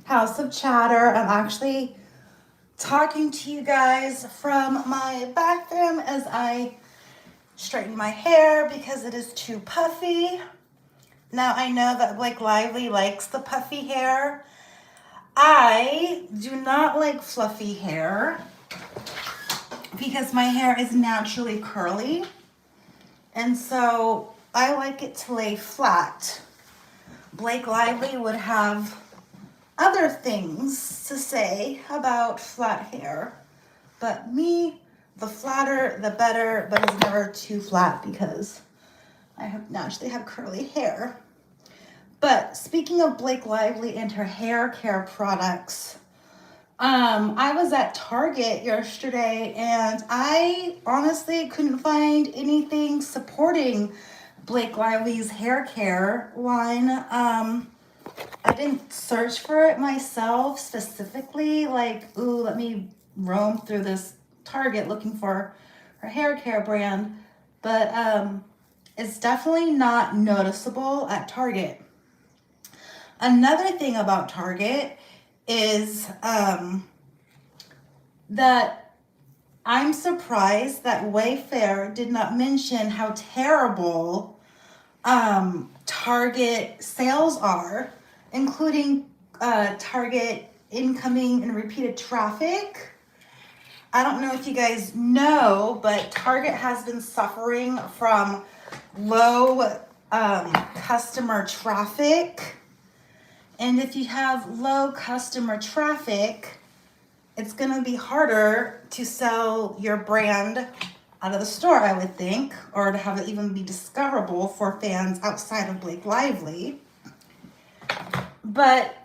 House of Chatter. I'm actually talking to you guys from my bathroom as I straighten my hair because it is too puffy. Now I know that Blake Lively likes the puffy hair. I do not like fluffy hair because my hair is naturally curly. And so I like it to lay flat. Blake Lively would have other things to say about flat hair. But me, the flatter, the better, but it's never too flat because I naturally have curly hair. But speaking of Blake Lively and her hair care products, I was at Target yesterday and I honestly couldn't find anything supporting Blake Lively's hair care line. I didn't search for it myself specifically, like, ooh, let me roam through this Target looking for her hair care brand, but it's definitely not noticeable at Target. Another thing about Target is that I'm surprised that Wayfair did not mention how terrible Target sales are, including Target incoming and repeated traffic. I don't know if you guys know, but Target has been suffering from low customer traffic. And if you have low customer traffic, it's going to be harder to sell your brand out of the store, I would think, or to have it even be discoverable for fans outside of Blake Lively. But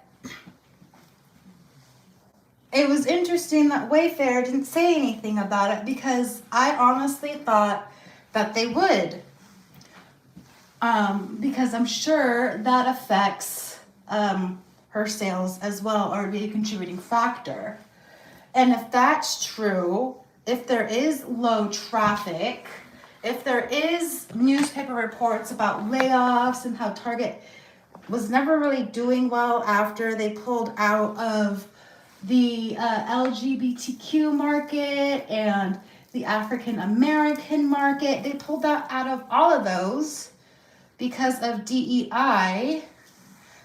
it was interesting that Wayfair didn't say anything about it because I honestly thought that they would. Because I'm sure that affects her sales as well, or be a contributing factor. And if that's true, if there is low traffic, if there is newspaper reports about layoffs and how Target was never really doing well after they pulled out of the LGBTQ market and the African American market, they pulled that out of all of those because of DEI.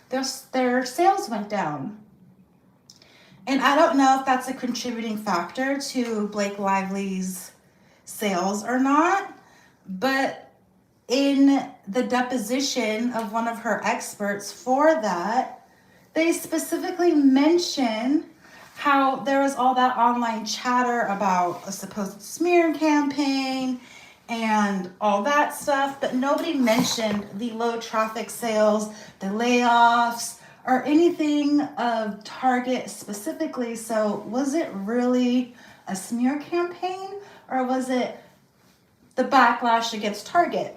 Their sales went down. And I don't know if that's a contributing factor to Blake Lively's sales or not, but in the deposition of one of her experts for that, they specifically mention how there was all that online chatter about a supposed smear campaign and all that stuff, but nobody mentioned the low traffic sales, the layoffs, or anything of Target specifically. So was it really a smear campaign, or was it the backlash against Target?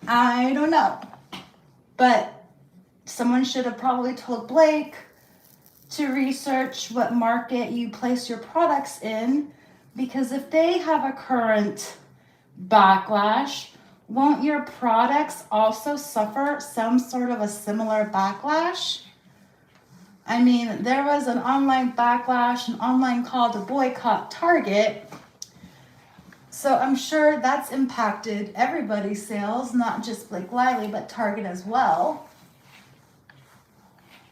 I don't know. But someone should have probably told Blake to research what market you place your products in, because if they have a current backlash, won't your products also suffer some sort of a similar backlash? I mean, there was an online backlash, an online call to boycott Target. So I'm sure that's impacted everybody's sales, not just Blake Lively, but Target as well.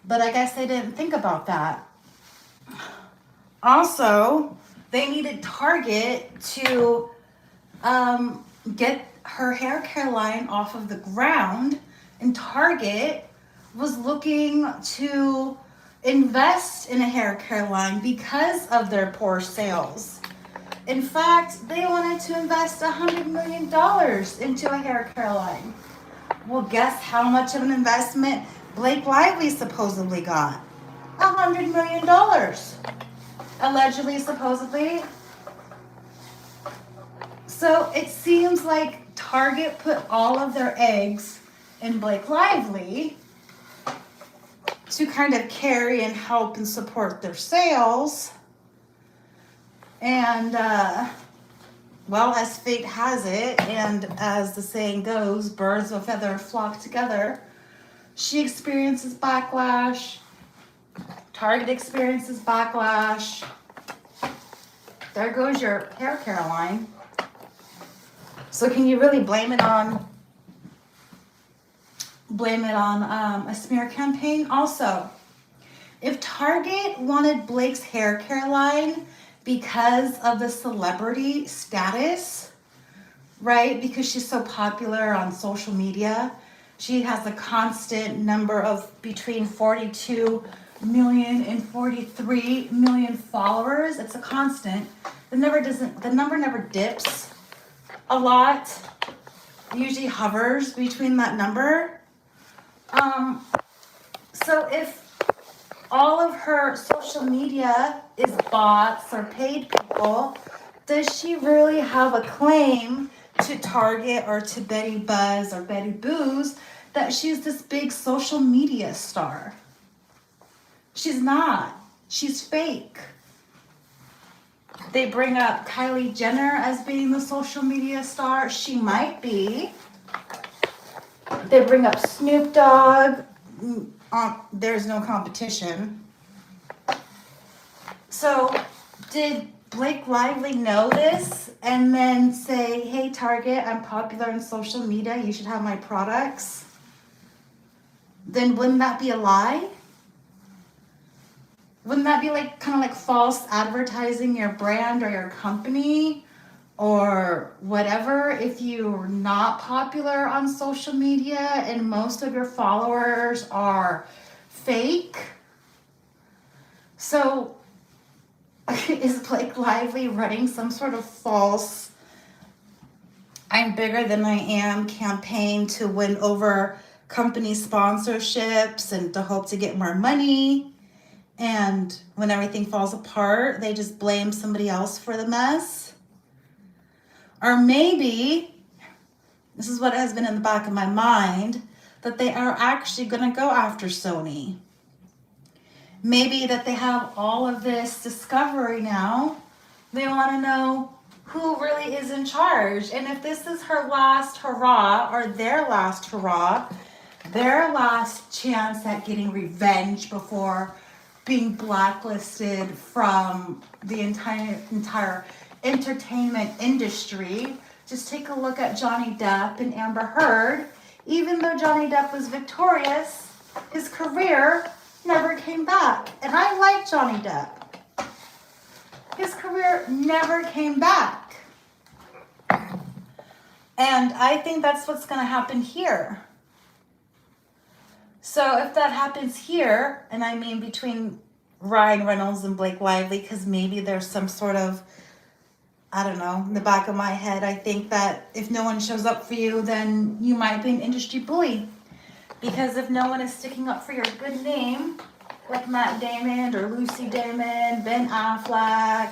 But I guess they didn't think about that. Also, they needed Target to get her hair care line off of the ground, and Target was looking to invest in a hair care line because of their poor sales. In fact, they wanted to invest $100 million into a hair care line. Well, guess how much of an investment Blake Lively supposedly got? $100 million. Allegedly, supposedly. So it seems like Target put all of their eggs in Blake Lively to kind of carry and help and support their sales. And, well, as fate has it, and as the saying goes, birds of a feather flock together, she experiences backlash. Target experiences backlash. There goes your hair care line. So can you really blame it on a smear campaign? Also, if Target wanted Blake's hair care line because of the celebrity status, right? Because she's so popular on social media, she has a constant number of between 42 million and 43 million followers. It's a constant. The number never dips a lot. It usually hovers between that number. So if all of her social media is bots or paid people, does she really have a claim to Target or to Betty Buzz or Betty Boo's that she's this big social media star? She's not. She's fake. They bring up Kylie Jenner as being the social media star. She might be. They bring up Snoop Dogg. There's no competition. So did Blake Lively know this and then say, hey, Target, I'm popular on social media. You should have my products? Then wouldn't that be a lie? Wouldn't that be like kind of like false advertising your brand or your company or whatever if you're not popular on social media and most of your followers are fake? So is Blake Lively running some sort of false I'm bigger than I am campaign to win over company sponsorships and to hope to get more money? And when everything falls apart, they just blame somebody else for the mess? Or maybe, this is what has been in the back of my mind, that they are actually going to go after Sony. Maybe that they have all of this discovery now. They want to know who really is in charge. And if this is her last hurrah, or their last hurrah, their last chance at getting revenge before being blacklisted from the entire entertainment industry. Just take a look at Johnny Depp and Amber Heard. Even though Johnny Depp was victorious, his career never came back. And I like Johnny Depp. His career never came back. And I think that's what's going to happen here. So if that happens here, and I mean between Ryan Reynolds and Blake Lively, because maybe there's some sort of, I don't know, in the back of my head, I think that if no one shows up for you, then you might be an industry bully. Because if no one is sticking up for your good name, like Matt Damon or Lucy Damon, Ben Affleck,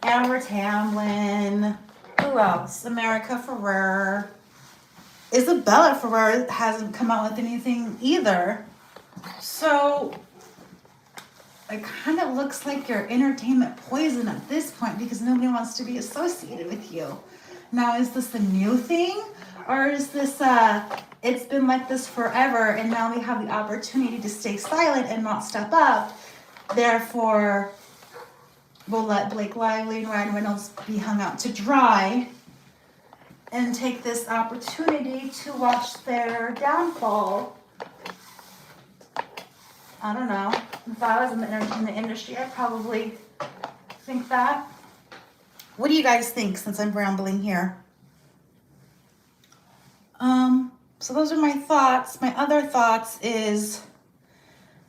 Amber Tamblyn, who else? America Ferrera. Isabella Ferrera hasn't come out with anything either. So it kind of looks like you're entertainment poison at this point because nobody wants to be associated with you. Now, is this a new thing? Or is this, it's been like this forever and now we have the opportunity to stay silent and not step up. Therefore, we'll let Blake Lively and Ryan Reynolds be hung out to dry and take this opportunity to watch their downfall. I don't know. If I was in the industry, I'd probably think that. What do you guys think since I'm rambling here? So those are my thoughts. My other thoughts is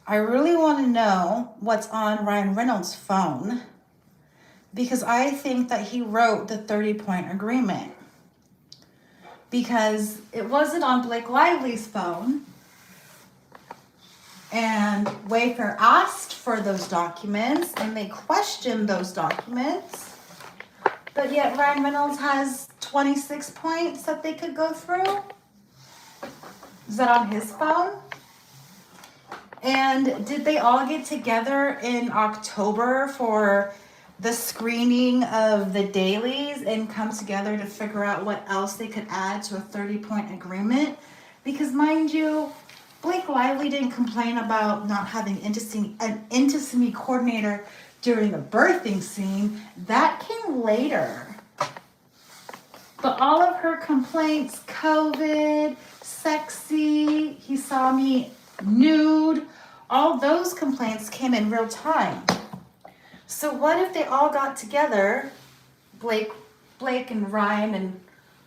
I really want to know what's on Ryan Reynolds' phone because I think that he wrote the 30-point agreement. Because it wasn't on Blake Lively's phone. And Wayfair asked for those documents and they questioned those documents. But yet Ryan Reynolds has 26 points that they could go through. Is that on his phone? And did they all get together in October for the screening of the dailies and come together to figure out what else they could add to a 30-point agreement? Because mind you, Blake Lively didn't complain about not having an intimacy coordinator during the birthing scene. That came later. But all of her complaints, COVID, sexy, he saw me nude, all those complaints came in real time. So what if they all got together, Blake and Ryan and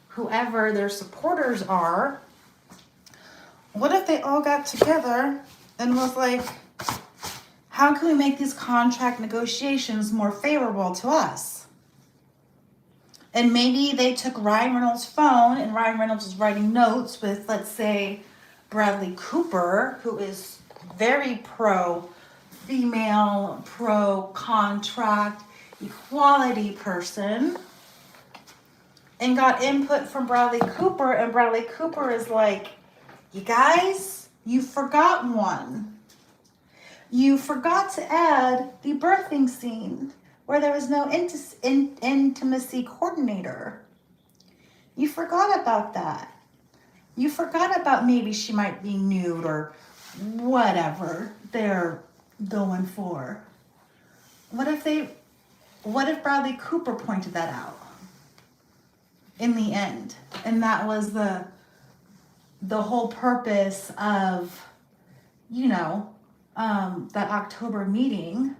whoever their supporters are, what if they all got together and was like, how can we make these contract negotiations more favorable to us? And maybe they took Ryan Reynolds' phone and Ryan Reynolds was writing notes with, let's say, Bradley Cooper, who is very pro-female, pro-contract, equality person, and got input from Bradley Cooper, and Bradley Cooper is like, you guys, you forgot one. You forgot to add the birthing scene where there was no intimacy coordinator. You forgot about that. You forgot about maybe she might be nude or whatever they're going for. What if Bradley Cooper pointed that out in the end? And that was the whole purpose of, that October meeting,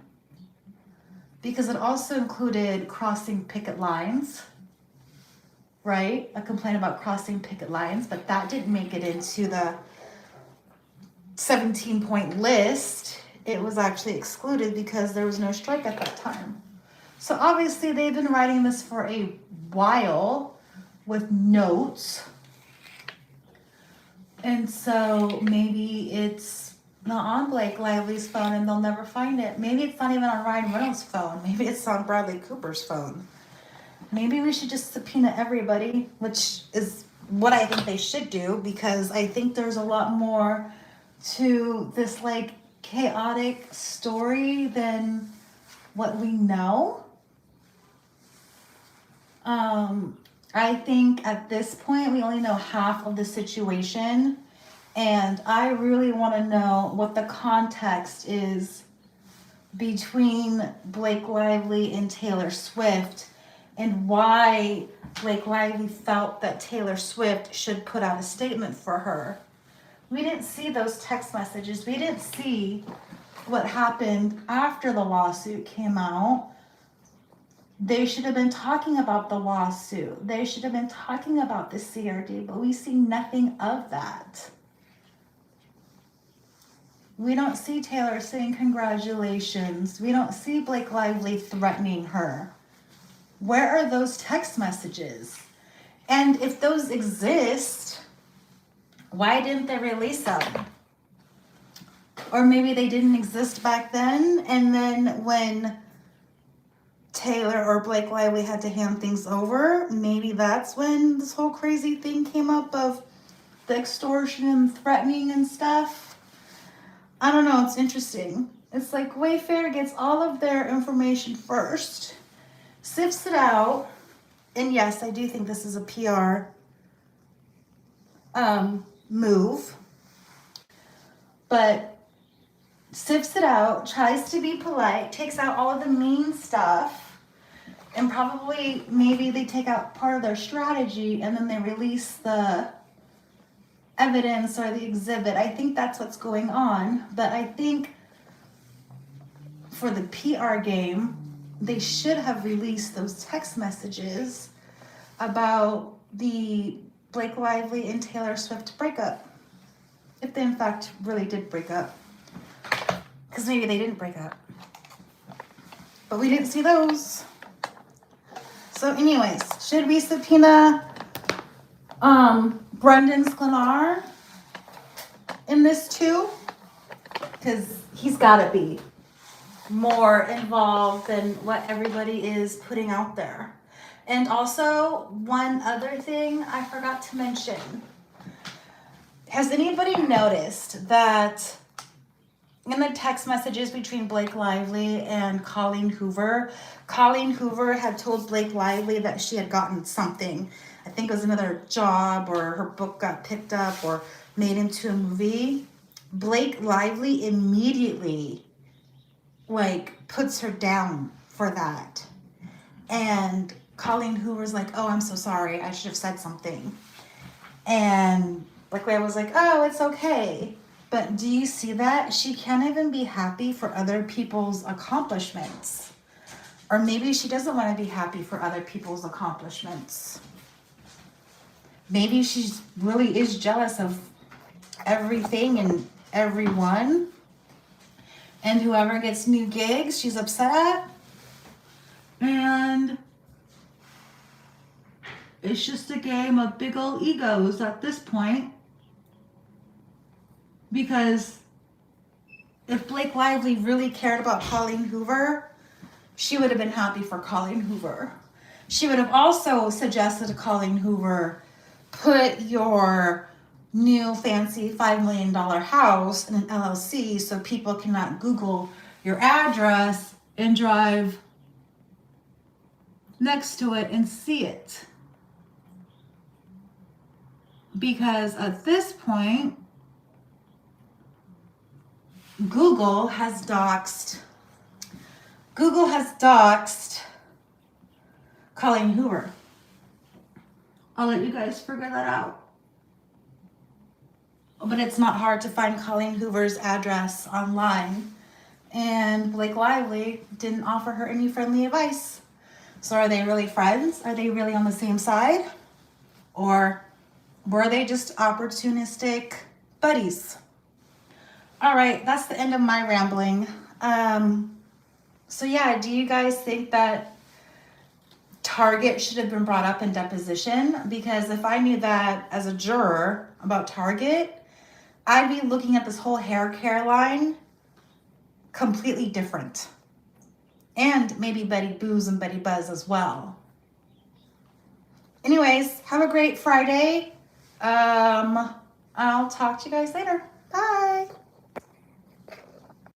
because it also included crossing picket lines, right? A complaint about crossing picket lines, but that didn't make it into the 17-point list. It was actually excluded because there was no strike at that time. So obviously they've been writing this for a while with notes. And so maybe it's not on Blake Lively's phone and they'll never find it. Maybe it's not even on Ryan Reynolds' phone. Maybe it's on Bradley Cooper's phone. Maybe we should just subpoena everybody, which is what I think they should do, because I think there's a lot more to this like chaotic story than what we know. I think at this point we only know half of the situation, and I really want to know what the context is between Blake Lively and Taylor Swift, and why Blake Lively felt that Taylor Swift should put out a statement for her. We didn't see those text messages. We didn't see what happened after the lawsuit came out. They should have been talking about the lawsuit. They should have been talking about the CRD, but we see nothing of that. We don't see Taylor saying congratulations. We don't see Blake Lively threatening her. Where are those text messages? And if those exist, why didn't they release them? Or maybe they didn't exist back then, and then when Taylor or Blake Lively had to hand things over, maybe that's when this whole crazy thing came up of the extortion and threatening and stuff. I don't know, it's interesting. It's like Wayfair gets all of their information first, sifts it out, and yes, I do think this is a PR move, but sifts it out, tries to be polite, takes out all of the mean stuff, and probably maybe they take out part of their strategy and then they release the evidence or the exhibit. I think that's what's going on, but I think for the PR game, they should have released those text messages about the Blake Lively and Taylor Swift breakup, if they in fact really did break up, because maybe they didn't break up, but we didn't see those. So anyways, should we subpoena Brendan Sklenar in this too? Because he's got to be more involved than what everybody is putting out there. And also, one other thing I forgot to mention. Has anybody noticed that in the text messages between Blake Lively and Colleen Hoover had told Blake Lively that she had gotten something. I think it was another job, or her book got picked up or made into a movie. Blake Lively immediately like puts her down for that. And Colleen Hoover's like, oh, I'm so sorry. I should have said something. And Blake Lively was like, oh, it's okay. But do you see that? She can't even be happy for other people's accomplishments. Or maybe she doesn't want to be happy for other people's accomplishments. Maybe she really is jealous of everything and everyone. And whoever gets new gigs, she's upset at. And it's just a game of big old egos at this point. Because if Blake Lively really cared about Colleen Hoover, she would have been happy for Colleen Hoover. She would have also suggested to Colleen Hoover, put your new fancy $5 million house in an LLC so people cannot Google your address and drive next to it and see it. Because at this point, Google has doxed Colleen Hoover. I'll let you guys figure that out. But it's not hard to find Colleen Hoover's address online. And Blake Lively didn't offer her any friendly advice. So are they really friends? Are they really on the same side? Or were they just opportunistic buddies? All right, that's the end of my rambling. So yeah, do you guys think that Target should have been brought up in deposition? Because if I knew that as a juror about Target, I'd be looking at this whole hair care line completely different. And maybe Betty Boos and Betty Buzz as well. Anyways, have a great Friday. I'll talk to you guys later. Bye.